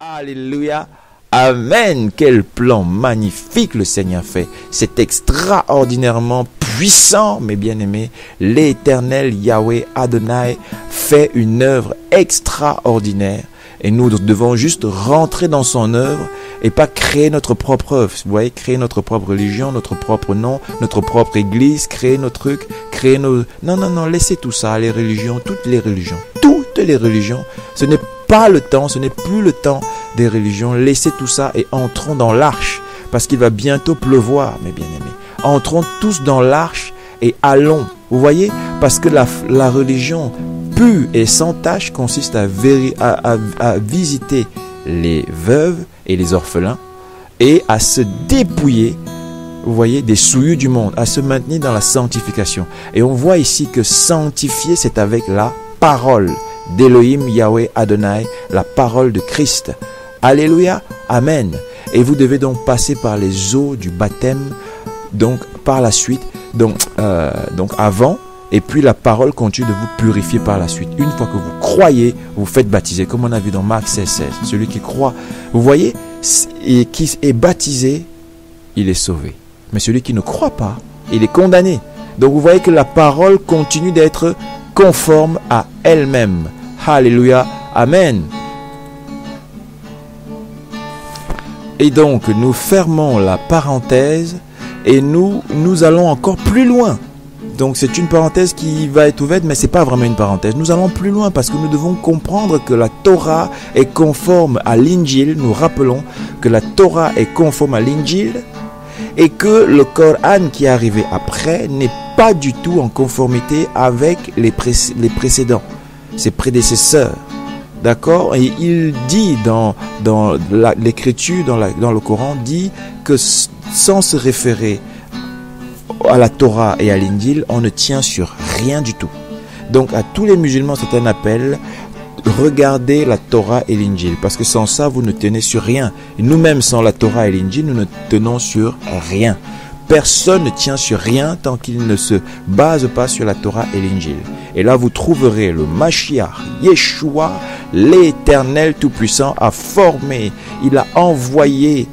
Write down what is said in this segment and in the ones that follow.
Alléluia. Amen. Quel plan magnifique le Seigneur fait. C'est extraordinairement puissant, mes bien-aimés. L'Éternel Yahweh Adonai fait une œuvre extraordinaire. Et nous devons juste rentrer dans son œuvre et pas créer notre propre œuvre. Vous voyez, créer notre propre religion, notre propre nom, notre propre église, créer nos trucs, créer nos... Non, laissez tout ça, les religions, toutes les religions. Ce n'est pas le temps, ce n'est plus le temps des religions. Laissez tout ça et entrons dans l'arche, parce qu'il va bientôt pleuvoir, mes bien-aimés. Entrons tous dans l'arche et allons. Vous voyez, parce que la religion pure et sans tache consiste à visiter les veuves et les orphelins et à se dépouiller, vous voyez, des souillures du monde, à se maintenir dans la sanctification. Et on voit ici que sanctifier, c'est avec la parole d'Elohim Yahweh Adonai, la parole de Christ. Alléluia, amen. Et vous devez donc passer par les eaux du baptême, donc par la suite, donc avant. Et puis la parole continue de vous purifier par la suite. Une fois que vous croyez, vous faites baptiser. Comme on a vu dans Marc 16. Celui qui croit, vous voyez, et qui est baptisé, il est sauvé. Mais celui qui ne croit pas, il est condamné. Donc vous voyez que la parole continue d'être conforme à elle-même. Alléluia, amen. Et donc nous fermons la parenthèse et nous allons encore plus loin. Donc c'est une parenthèse qui va être ouverte, mais ce n'est pas vraiment une parenthèse. Nous allons plus loin parce que nous devons comprendre que la Torah est conforme à l'Injil. Nous rappelons que la Torah est conforme à l'Injil et que le Coran qui est arrivé après n'est pas du tout en conformité avec les précédents, ses prédécesseurs. D'accord? Et il dit dans l'écriture, dans le Coran, dit que sans se référer à la Torah et à l'Injil, on ne tient sur rien du tout. Donc à tous les musulmans, c'est un appel: regardez la Torah et l'Injil, parce que sans ça, vous ne tenez sur rien. Et nous-mêmes, sans la Torah et l'Injil, nous ne tenons sur rien. Personne ne tient sur rien tant qu'il ne se base pas sur la Torah et l'Injil. Et là, vous trouverez le Mashiach, Yeshua, l'Éternel Tout-Puissant a formé, il a envoyé,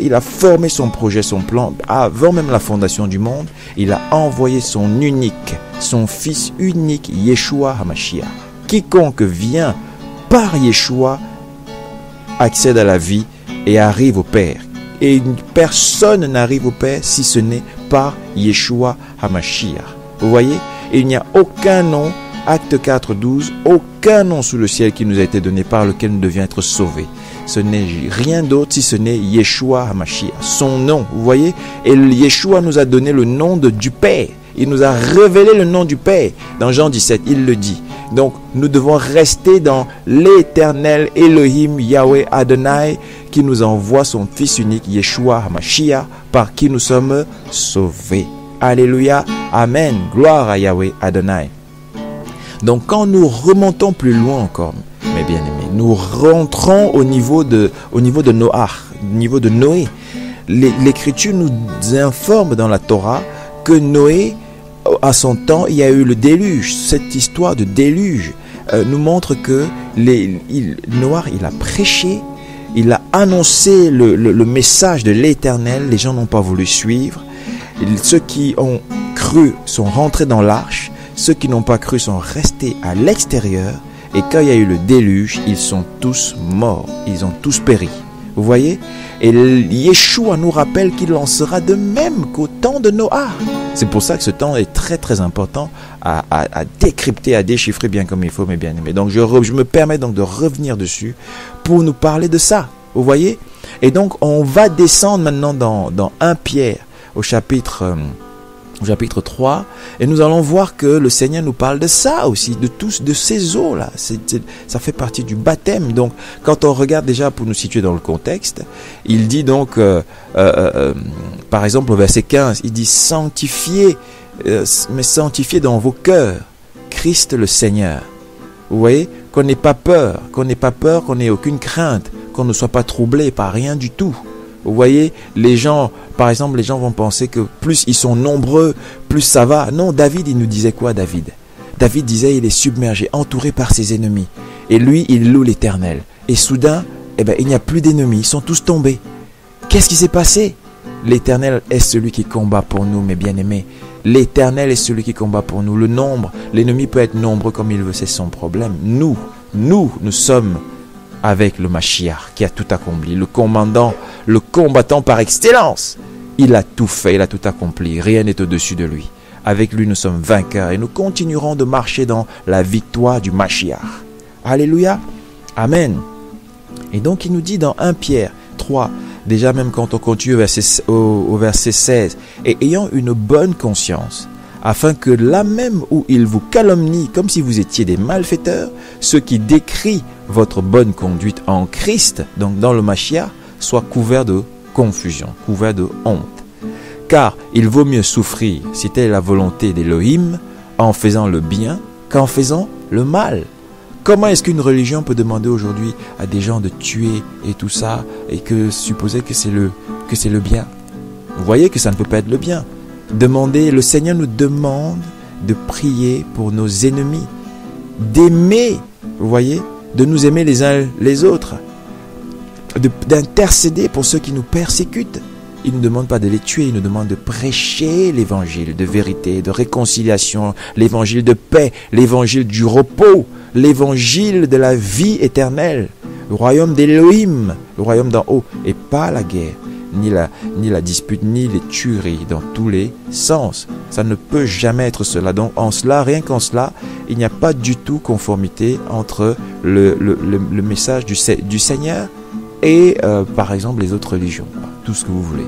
il a formé son projet, son plan, avant même la fondation du monde. Il a envoyé son unique, son fils unique, Yeshua HaMashiach. Quiconque vient par Yeshua accède à la vie et arrive au Père. Et personne n'arrive au Père si ce n'est par Yeshua HaMashiach. Vous voyez, il n'y a aucun nom, Acte 4:12, aucun nom sous le ciel qui nous a été donné par lequel nous devions être sauvés. Ce n'est rien d'autre si ce n'est Yeshua HaMashiach, son nom, vous voyez. Et Yeshua nous a donné le nom du Père. Il nous a révélé le nom du Père. Dans Jean 17, il le dit. Donc, nous devons rester dans l'Éternel Elohim Yahweh Adonai qui nous envoie son Fils unique, Yeshua HaMashiach, par qui nous sommes sauvés. Alléluia, amen, gloire à Yahweh Adonai. Donc, quand nous remontons plus loin encore, mes bien-aimés, nous rentrons au niveau de Noah, au niveau de Noé. L'Écriture nous informe dans la Torah que Noé, à son temps, il y a eu le déluge. Cette histoire de déluge nous montre que Noah, il a prêché, il a annoncé le message de l'Éternel. Les gens n'ont pas voulu suivre. Ceux qui ont cru sont rentrés dans l'arche. Ceux qui n'ont pas cru sont restés à l'extérieur. Et quand il y a eu le déluge, ils sont tous morts. Ils ont tous péri. Vous voyez? Et Yeshua nous rappelle qu'il en sera de même qu'au temps de Noah. C'est pour ça que ce temps est très très important à décrypter, à déchiffrer bien comme il faut, mes bien-aimés. Donc je me permets donc de revenir dessus pour nous parler de ça. Vous voyez? Et donc on va descendre maintenant dans 1 Pierre au chapitre 3, et nous allons voir que le Seigneur nous parle de ça aussi, de ces eaux-là. Ça fait partie du baptême. Donc, quand on regarde déjà, pour nous situer dans le contexte, il dit donc, par exemple au verset 15, il dit « Sanctifiez, mais sanctifiez dans vos cœurs Christ le Seigneur ». Vous voyez, qu'on n'ait pas peur, qu'on n'ait aucune crainte, qu'on ne soit pas troublé par rien du tout. Vous voyez, les gens, par exemple, les gens vont penser que plus ils sont nombreux, plus ça va. Non, David, il nous disait quoi, David disait, il est submergé, entouré par ses ennemis. Et lui, il loue l'Éternel. Et soudain, eh bien, il n'y a plus d'ennemis, ils sont tous tombés. Qu'est-ce qui s'est passé? L'Éternel est celui qui combat pour nous, mes bien-aimés. L'Éternel est celui qui combat pour nous. Le nombre, l'ennemi peut être nombreux comme il veut, c'est son problème. Nous sommes avec le Mashiach qui a tout accompli. Le commandant, le combattant par excellence. Il a tout fait, il a tout accompli. Rien n'est au-dessus de lui. Avec lui, nous sommes vainqueurs et nous continuerons de marcher dans la victoire du Mashiach. Alléluia. Amen. Et donc, il nous dit dans 1 Pierre 3, déjà même quand on continue au verset 16, et ayant une bonne conscience, afin que là même où il vous calomnie comme si vous étiez des malfaiteurs, ceux qui décrient votre bonne conduite en Christ, donc dans le Mashiach, soient couverts de confusion, couverts de honte. Car il vaut mieux souffrir, si telle est la volonté d'Élohim, en faisant le bien qu'en faisant le mal. Comment est-ce qu'une religion peut demander aujourd'hui à des gens de tuer et tout ça, et que supposer que c'est le bien? Vous voyez que ça ne peut pas être le bien. Le Seigneur nous demande de prier pour nos ennemis, d'aimer, vous voyez, de nous aimer les uns les autres, d'intercéder pour ceux qui nous persécutent. Il ne nous demande pas de les tuer, il nous demande de prêcher l'évangile de vérité, de réconciliation, l'évangile de paix, l'évangile du repos, l'évangile de la vie éternelle, le royaume d'Élohim, le royaume d'en haut, et pas la guerre, ni la dispute, ni les tueries dans tous les sens. Ça ne peut jamais être cela. Donc en cela, rien qu'en cela, il n'y a pas du tout conformité entre le message du Seigneur et par exemple les autres religions, tout ce que vous voulez.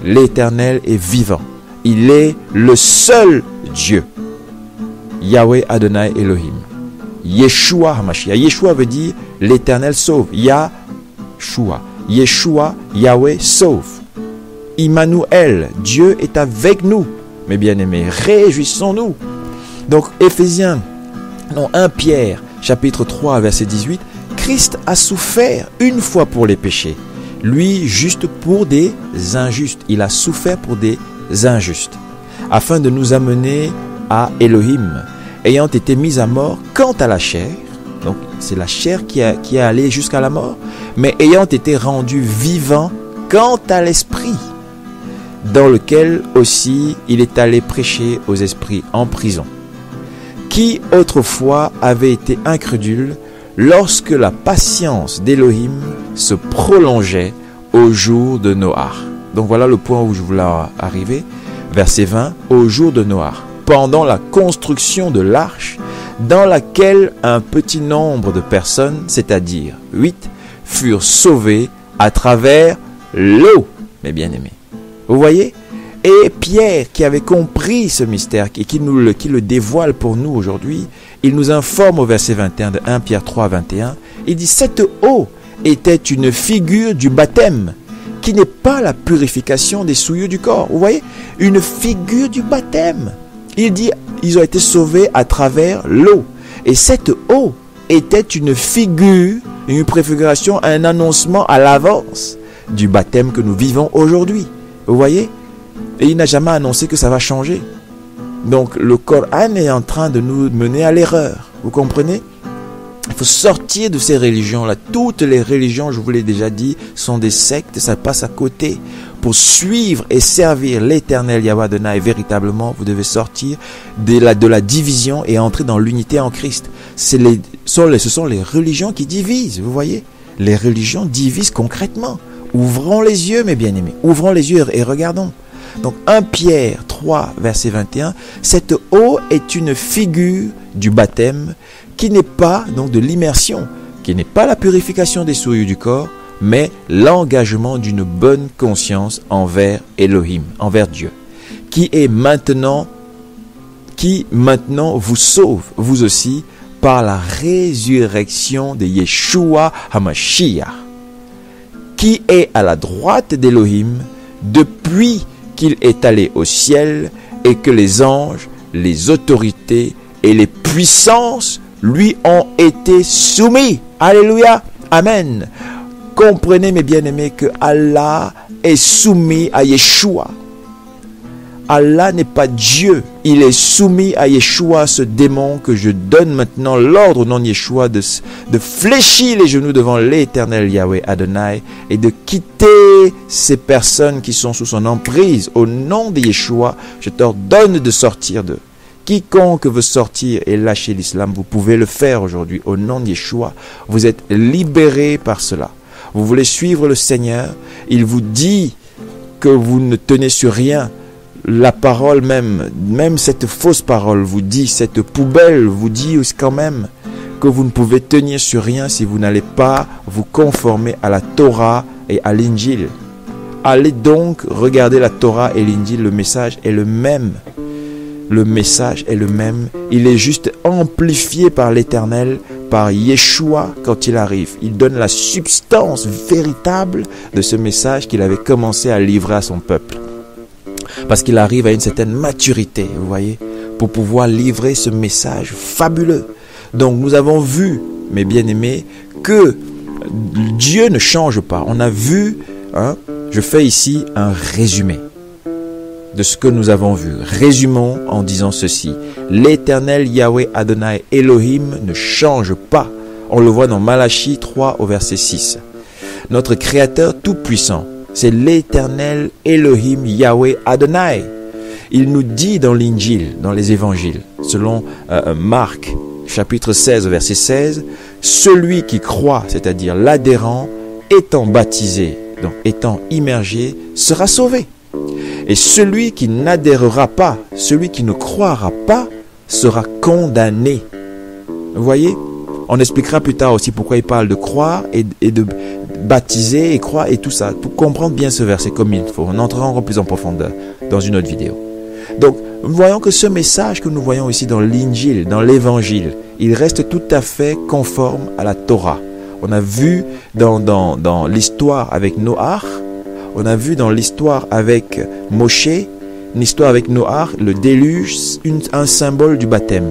L'Éternel est vivant. Il est le seul Dieu. Yahweh Adonai Elohim. Yeshua HaMashiach. Yeshua veut dire l'Éternel sauve. Yahshua. Yeshua, Yahweh sauve. Immanuel, Dieu est avec nous. Mes bien-aimés, réjouissons-nous. Donc 1 Pierre, chapitre 3, verset 18. Christ a souffert une fois pour les péchés. Lui, juste pour des injustes. Il a souffert pour des injustes. Afin de nous amener à Elohim. Ayant été mis à mort quant à la chair. Donc, c'est la chair qui est allée jusqu'à la mort. Mais ayant été rendu vivant quant à l'esprit. Dans lequel aussi il est allé prêcher aux esprits en prison. Qui autrefois avait été incrédule lorsque la patience d'Élohim se prolongeait au jour de Noach. Donc voilà le point où je voulais arriver. Verset 20. Au jour de Noach, pendant la construction de l'arche, dans laquelle un petit nombre de personnes, c'est-à-dire 8, furent sauvées à travers l'eau, mes bien-aimés. Vous voyez? Et Pierre, qui avait compris ce mystère, qui le dévoile pour nous aujourd'hui, il nous informe au verset 21 de 1 Pierre 3, 21, il dit « Cette eau était une figure du baptême, qui n'est pas la purification des souillures du corps. » Vous voyez? Une figure du baptême. Il dit « Ils ont été sauvés à travers l'eau. » Et cette eau était une figure, une préfiguration, un annoncement à l'avance du baptême que nous vivons aujourd'hui. Vous voyez? Et il n'a jamais annoncé que ça va changer. Donc le Coran est en train de nous mener à l'erreur. Vous comprenez? Il faut sortir de ces religions-là. Toutes les religions, je vous l'ai déjà dit, sont des sectes. Ça passe à côté. Pour suivre et servir l'Éternel Yahweh Adonai véritablement, vous devez sortir de la division et entrer dans l'unité en Christ. Ce sont les religions qui divisent, vous voyez? Les religions divisent concrètement. Ouvrons les yeux, mes bien-aimés. Ouvrons les yeux et regardons. Donc 1 Pierre 3, verset 21, cette eau est une figure du baptême qui n'est pas, donc de l'immersion, qui n'est pas la purification des souillures du corps, mais l'engagement d'une bonne conscience envers Elohim, envers Dieu, qui maintenant vous sauve, vous aussi, par la résurrection de Yeshua HaMashiach, qui est à la droite d'Elohim depuis qu'il est allé au ciel et que les anges, les autorités et les puissances lui ont été soumis. Alléluia. Amen. Comprenez, mes bien-aimés, que Allah est soumis à Yeshua. Allah n'est pas Dieu. il est soumis à Yeshua, ce démon, que je donne maintenant l'ordre au nom de Yeshua de fléchir les genoux devant l'Éternel Yahweh Adonai et de quitter ces personnes qui sont sous son emprise. Au nom de Yeshua, je t'ordonne de sortir d'eux. Quiconque veut sortir et lâcher l'islam, vous pouvez le faire aujourd'hui. Au nom de Yeshua, vous êtes libérés par cela. Vous voulez suivre le Seigneur, il vous dit que vous ne tenez sur rien. La parole même cette fausse parole vous dit, cette poubelle vous dit aussi quand même que vous ne pouvez tenir sur rien si vous n'allez pas vous conformer à la Torah et à l'Injil. Allez donc regarder la Torah et l'Injil, le message est le même. Le message est le même, il est juste amplifié par l'Éternel, par Yeshua quand il arrive. Il donne la substance véritable de ce message qu'il avait commencé à livrer à son peuple. Parce qu'il arrive à une certaine maturité, vous voyez, pour pouvoir livrer ce message fabuleux. Donc nous avons vu, mes bien-aimés, que Dieu ne change pas. On a vu, je fais ici un résumé de ce que nous avons vu. Résumons en disant ceci. L'Éternel Yahweh Adonai Elohim ne change pas. On le voit dans Malachie 3 au verset 6. Notre Créateur tout-puissant, c'est l'Éternel Elohim Yahweh Adonai. Il nous dit dans l'Injil, dans les évangiles, selon Marc chapitre 16 verset 16, celui qui croit, c'est-à-dire l'adhérent, étant baptisé, donc étant immergé, sera sauvé. Et celui qui n'adhérera pas, celui qui ne croira pas, sera condamné. Vous voyez? On expliquera plus tard aussi pourquoi il parle de croire et de baptiser et croire et tout ça, pour comprendre bien ce verset comme il faut. On entrera encore plus en profondeur dans une autre vidéo. Donc, nous voyons que ce message que nous voyons ici dans l'Injil, dans l'Évangile, il reste tout à fait conforme à la Torah. On a vu dans l'histoire avec Noach, on a vu dans l'histoire avec Moshe, une histoire avec Noach, le déluge, un symbole du baptême.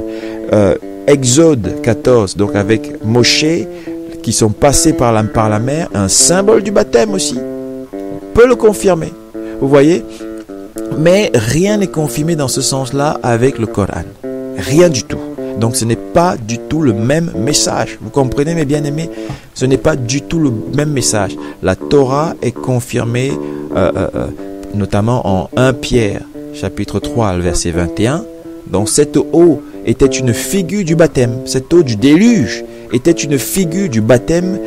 Exode 14, donc avec Moshe, qui sont passés par la mer, un symbole du baptême aussi. On peut le confirmer. Vous voyez? Mais rien n'est confirmé dans ce sens-là avec le Coran. Rien du tout. Donc ce n'est pas du tout le même message. Vous comprenez mes bien-aimés? Ce n'est pas du tout le même message. La Torah est confirmée notamment en 1 Pierre chapitre 3 verset 21. Donc cette eau était une figure du baptême. Cette eau du déluge était une figure du baptême.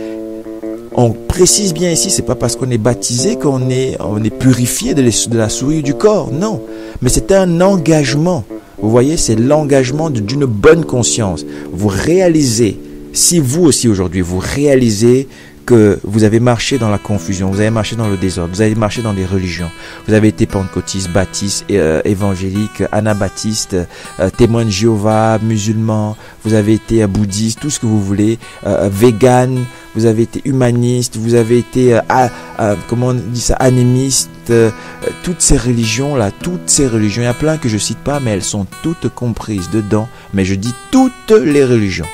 On précise bien ici, c'est pas parce qu'on est baptisé qu'on est purifié de la souillure du corps. Non, mais c'est un engagement. Vous voyez, c'est l'engagement d'une bonne conscience. Vous réalisez, si vous aussi aujourd'hui, vous réalisez que vous avez marché dans la confusion, vous avez marché dans le désordre, vous avez marché dans des religions, vous avez été pentecôtiste, baptiste, évangélique, anabaptiste, témoin de Jéhovah, musulman, vous avez été bouddhiste, tout ce que vous voulez, vegan, vous avez été humaniste, vous avez été, comment on dit ça, animiste, toutes ces religions-là, il y a plein que je cite pas, mais elles sont toutes comprises dedans, mais je dis toutes les religions.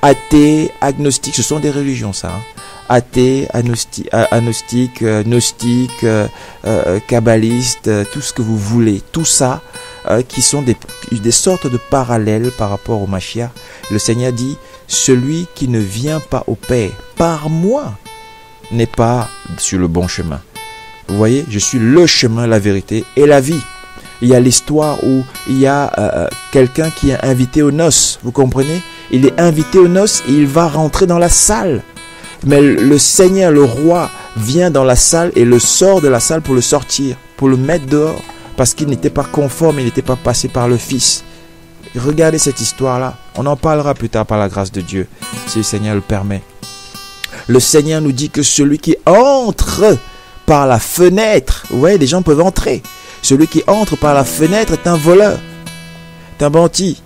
Athée, agnostique, ce sont des religions ça. Athée, agnostique, gnostique, kabbaliste, tout ce que vous voulez, tout ça, qui sont des sortes de parallèles par rapport au Mashiach. Le Seigneur dit, celui qui ne vient pas au Père par moi n'est pas sur le bon chemin. Vous voyez, je suis le chemin, la vérité et la vie. Il y a l'histoire où il y a quelqu'un qui est invité aux noces, vous comprenez? Il est invité aux noces et il va rentrer dans la salle. Mais le Seigneur, le roi, vient dans la salle et le sort de la salle pour le sortir, pour le mettre dehors, parce qu'il n'était pas conforme, il n'était pas passé par le Fils. Regardez cette histoire-là. On en parlera plus tard par la grâce de Dieu, si le Seigneur le permet. Le Seigneur nous dit que celui qui entre par la fenêtre, ouais, les gens peuvent entrer. Celui qui entre par la fenêtre est un voleur, est un bandit.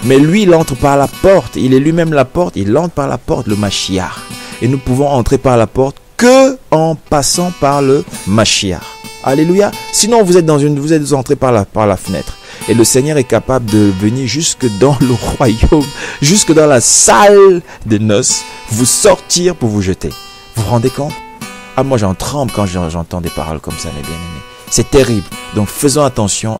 Mais lui, il entre par la porte. Il est lui-même la porte. Il entre par la porte, le Mashiach. Et nous pouvons entrer par la porte que en passant par le Mashiach. Alléluia. Sinon, vous êtes entrés par la fenêtre. Et le Seigneur est capable de venir jusque dans le royaume, jusque dans la salle des noces, vous sortir pour vous jeter. Vous vous rendez compte? Ah, moi, j'en tremble quand j'entends des paroles comme ça, mes bien-aimés. C'est terrible. Donc, faisons attention